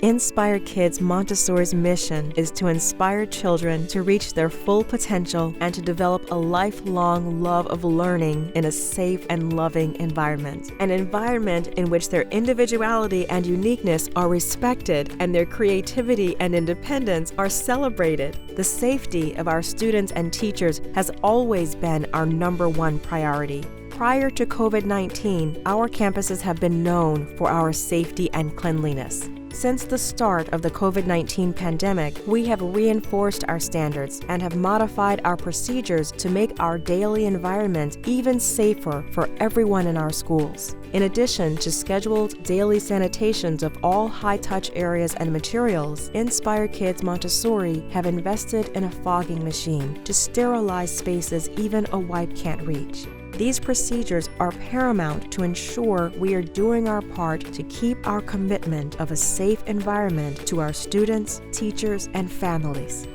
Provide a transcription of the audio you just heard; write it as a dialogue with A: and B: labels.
A: Inspire Kids Montessori's mission is to inspire children to reach their full potential and to develop a lifelong love of learning in a safe and loving environment. An environment in which their individuality and uniqueness are respected and their creativity and independence are celebrated. The safety of our students and teachers has always been our number one priority. Prior to COVID-19, our campuses have been known for our safety and cleanliness. Since the start of the COVID-19 pandemic, we have reinforced our standards and have modified our procedures to make our daily environment even safer for everyone in our schools. In addition to scheduled daily sanitations of all high-touch areas and materials, Inspire Kids Montessori have invested in a fogging machine to sterilize spaces even a wipe can't reach. These procedures are paramount to ensure we are doing our part to keep our commitment of a safe environment to our students, teachers, and families.